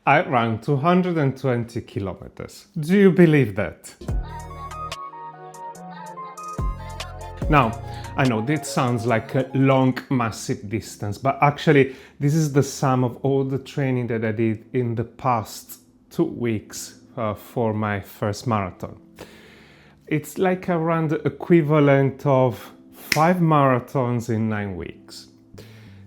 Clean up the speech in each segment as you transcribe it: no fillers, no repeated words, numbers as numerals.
I ran 220 kilometers. Do you believe that? Now, I know this sounds like a long, massive distance, but actually this is the sum of all the training that I did in the past 2 weeks for my first marathon. It's like I ran the equivalent of 5 marathons in 9 weeks.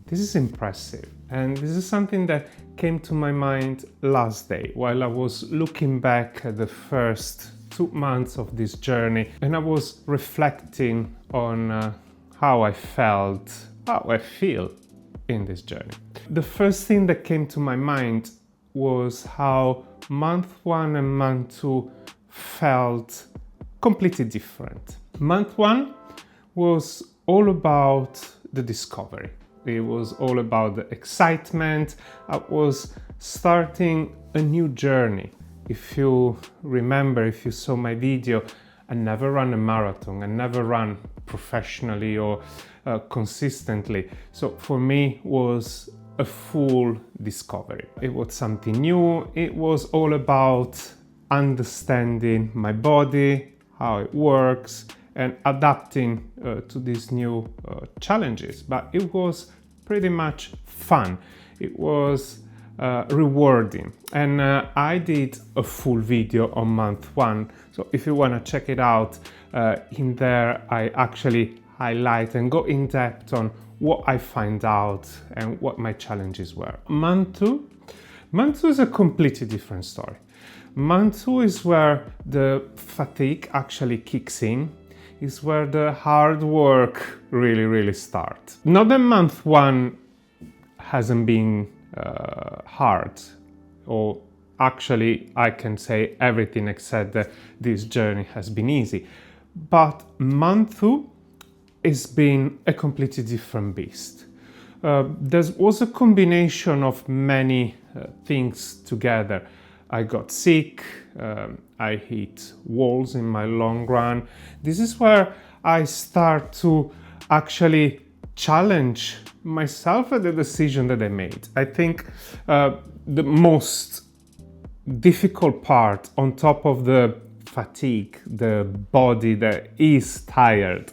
This is impressive, and this is something that came to my mind last day while I was looking back at the first 2 months of this journey, and I was reflecting on how I felt, how I feel in this journey. The first thing that came to my mind was how month 1 and month 2 felt completely different. Month 1 was all about the discovery. It was all about the excitement. I was starting a new journey. If you remember, if you saw my video, I never ran a marathon. I never ran professionally or consistently. So for me, it was a full discovery. It was something new. It was all about understanding my body, how it works, and adapting to these new challenges. But it was pretty much fun. It was rewarding, and I did a full video on month 1, so if you want to check it out, in there I actually highlight and go in depth on what I find out and what my challenges were. Month 2 is a completely different story. Month 2 is where the fatigue actually kicks in, is where the hard work really starts. Not that month 1 hasn't been hard, or actually I can say everything except that this journey has been easy, but month 2 has been a completely different beast. There was a combination of many things together. I got sick, I hit walls in my long run. This is where I start to actually challenge myself at the decision that I made. I think the most difficult part, on top of the fatigue, the body that is tired,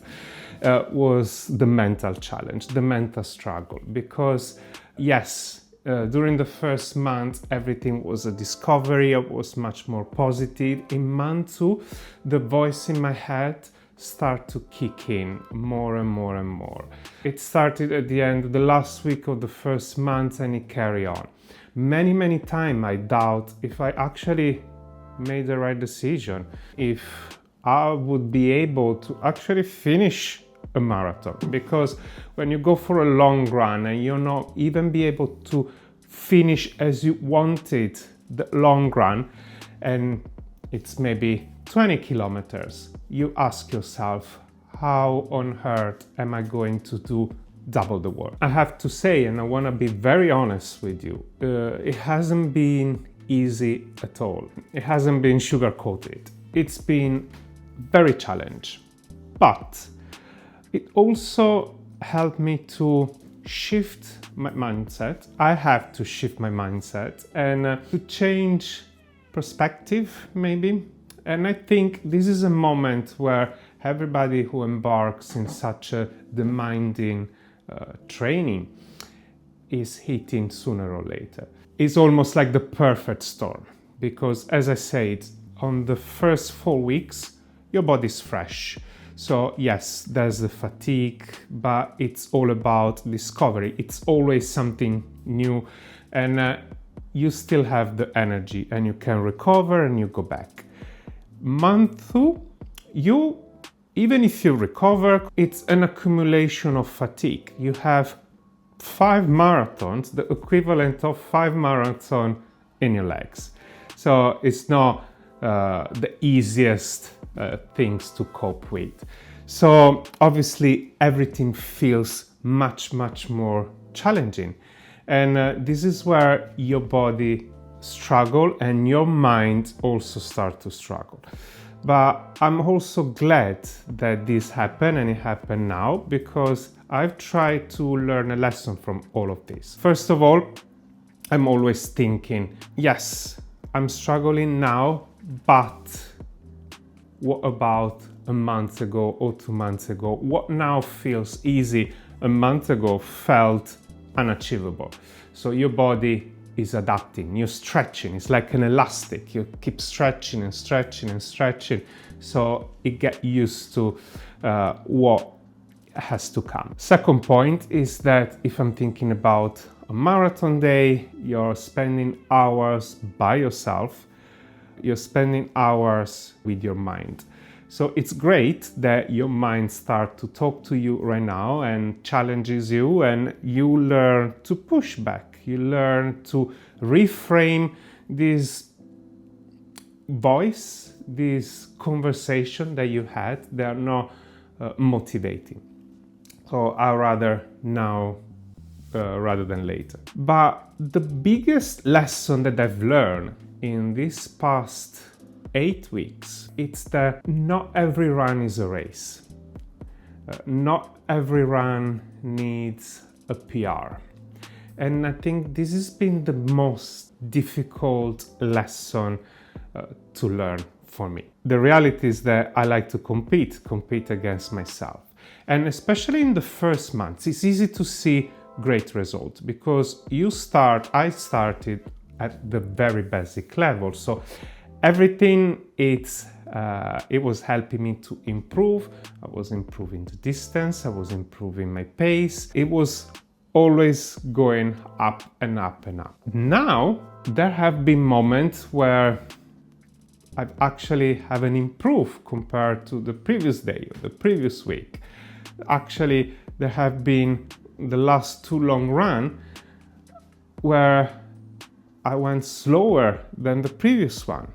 was the mental challenge, the mental struggle. Because yes, during the first month, everything was a discovery. I was much more positive. In month 2, the voice in my head started to kick in more and more and more. It started at the end, the last week of the first month, and it carried on. Many times I doubt if I actually made the right decision, if I would be able to actually finish a marathon, because when you go for a long run and you're not even be able to finish as you wanted the long run, and it's maybe 20 kilometers, you ask yourself, how on earth am I going to do double the work? I have to say, and I want to be very honest with you, it hasn't been easy at all. It hasn't been sugar-coated. It's been very challenging, but it also helped me to shift my mindset. I have to shift my mindset and to change perspective, maybe. And I think this is a moment where everybody who embarks in such a demanding training is hitting sooner or later. It's almost like the perfect storm, because as I said, on the first 4 weeks, your body's fresh. So yes, there's the fatigue, but it's all about discovery. It's always something new, and you still have the energy and you can recover and you go back. Month 2, even if you recover, it's an accumulation of fatigue. You have 5 marathons, the equivalent of 5 marathons in your legs. So it's not the easiest things to cope with. So obviously everything feels much more challenging, and this is where your body struggle and your mind also start to struggle. But I'm also glad that this happened, and it happened now, because I've tried to learn a lesson from all of this. First of all, I'm always thinking, yes, I'm struggling now, but what about a month ago or 2 months ago? What now feels easy a month ago felt unachievable. So your body is adapting, you're stretching, it's like an elastic. You keep stretching and stretching and stretching, so it gets used to what has to come. Second point is that if I'm thinking about a marathon day, you're spending hours by yourself, you're spending hours with your mind. So it's great that your mind starts to talk to you right now and challenges you, and you learn to push back. You learn to reframe this voice, this conversation that you had. They are not motivating. So I'd rather now rather than later. But the biggest lesson that I've learned in this past 8 weeks, it's that not every run is a race. Not every run needs a PR. And I think this has been the most difficult lesson to learn for me. The reality is that I like to compete against myself. And especially in the first months, it's easy to see great results because I started at the very basic level. So everything it was helping me to improve. I was improving the distance, I was improving my pace. It was always going up and up and up. Now, there have been moments where I've actually haven't improved compared to the previous day or the previous week. Actually, there have been the last 2 long runs where I went slower than the previous one.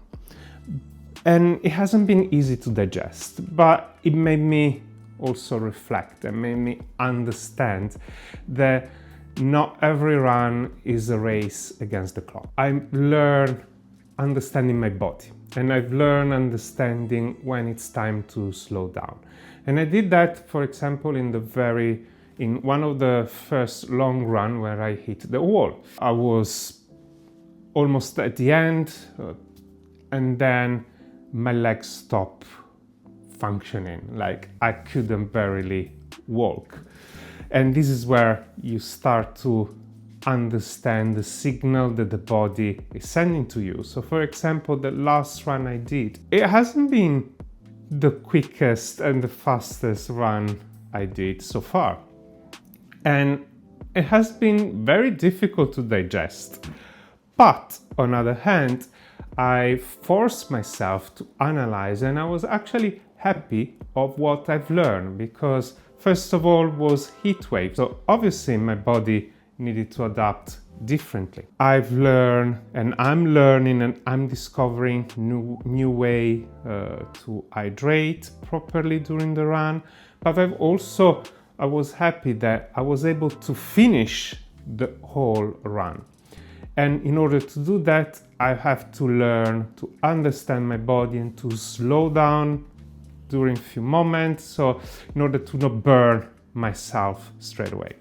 And it hasn't been easy to digest, but it made me also reflect and made me understand that not every run is a race against the clock. I've learned understanding my body, and I've learned understanding when it's time to slow down. And I did that, for example, in one of the first long run where I hit the wall. I was almost at the end, and then my legs stopped functioning, like I couldn't barely walk. And this is where you start to understand the signal that the body is sending to you. So for example, the last run I did, it hasn't been the quickest and the fastest run I did so far. And it has been very difficult to digest. But on the other hand, I forced myself to analyze, and I was actually happy of what I've learned because first of all was heat wave. So obviously my body needed to adapt differently. I've learned and I'm learning and I'm discovering new way to hydrate properly during the run. But I was happy that I was able to finish the whole run. And in order to do that, I have to learn to understand my body and to slow down during a few moments, so in order to not burn myself straight away.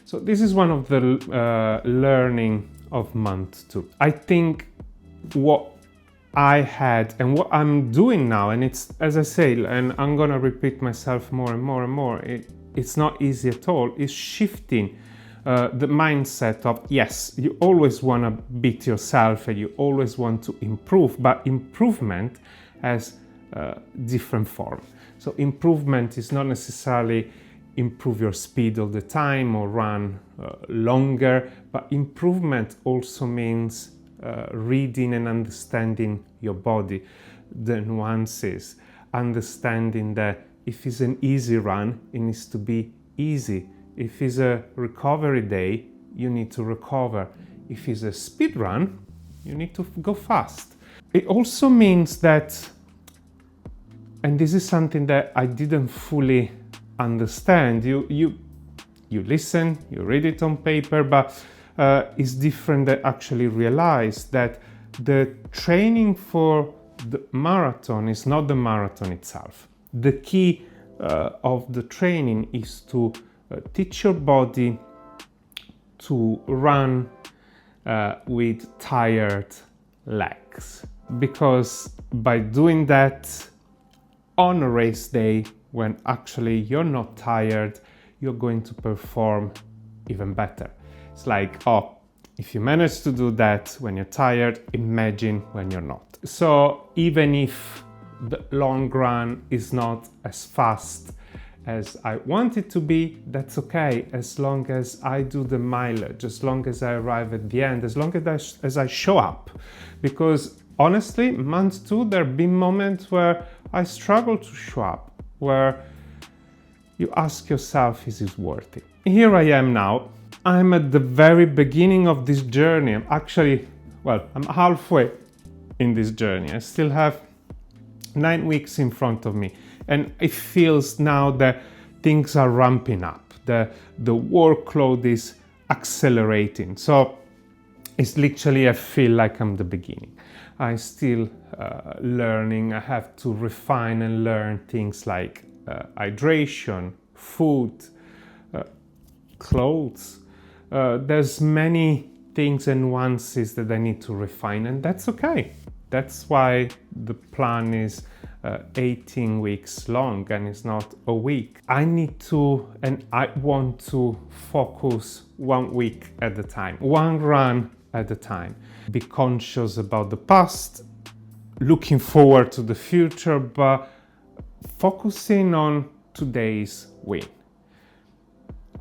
So this is one of the learning of month 2. I think what I had and what I'm doing now, and it's, as I say, and I'm gonna repeat myself more and more and more, it's not easy at all, is shifting the mindset of, yes, you always want to beat yourself and you always want to improve, but improvement has different form. So improvement is not necessarily improve your speed all the time or run longer, but improvement also means reading and understanding your body, the nuances, understanding that if it's an easy run, it needs to be easy. If it's a recovery day, you need to recover. If it's a speed run, you need to go fast. It also means that, and this is something that I didn't fully understand, you listen, you read it on paper, but it's different to actually realize that the training for the marathon is not the marathon itself. The key of the training is to teach your body to run with tired legs, because by doing that on a race day when actually you're not tired, you're going to perform even better. It's like, oh, if you manage to do that when you're tired, imagine when you're not. So even if the long run is not as fast as I want it to be, that's okay, as long as I do the mileage, as long as I arrive at the end, as long as I show up. Because honestly, month 2, there have been moments where I struggle to show up, where you ask yourself, is it worth it? Here I am now. I'm at the very beginning of this journey. I'm halfway in this journey. I still have 9 weeks in front of me, and it feels now that things are ramping up. The workload is accelerating. So it's literally, I feel like I'm the beginning. I'm still learning. I have to refine and learn things like hydration, food, clothes. There's many things and nuances that I need to refine, and that's okay. That's why the plan is 18 weeks long and it's not a week. I need to, and I want to focus 1 week at a time, one run at a time. Be conscious about the past, looking forward to the future, but focusing on today's win.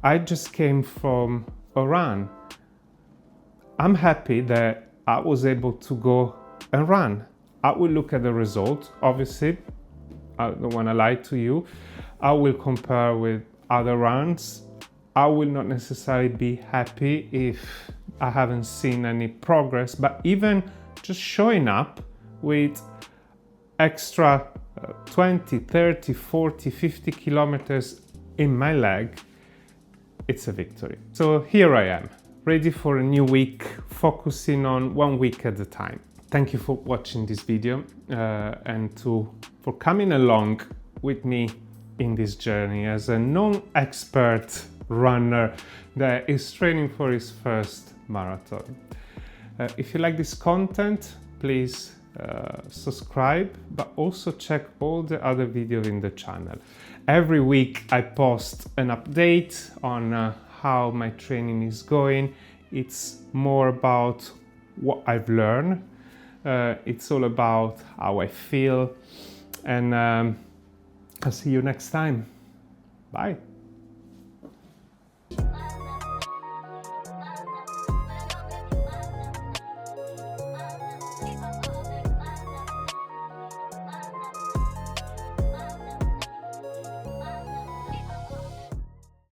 I just came from a run. I'm happy that I was able to go and run. I will look at the result. Obviously, I don't want to lie to you. I will compare with other runs. I will not necessarily be happy if I haven't seen any progress, but even just showing up with extra 20, 30, 40, 50 kilometers in my leg, it's a victory. So here I am, ready for a new week, focusing on 1 week at a time. Thank you for watching this video and for coming along with me in this journey as a non-expert runner that is training for his first marathon. If you like this content, please subscribe, but also check all the other videos in the channel. Every week I post an update on how my training is going. It's more about what I've learned. It's all about how I feel, and I'll see you next time. Bye.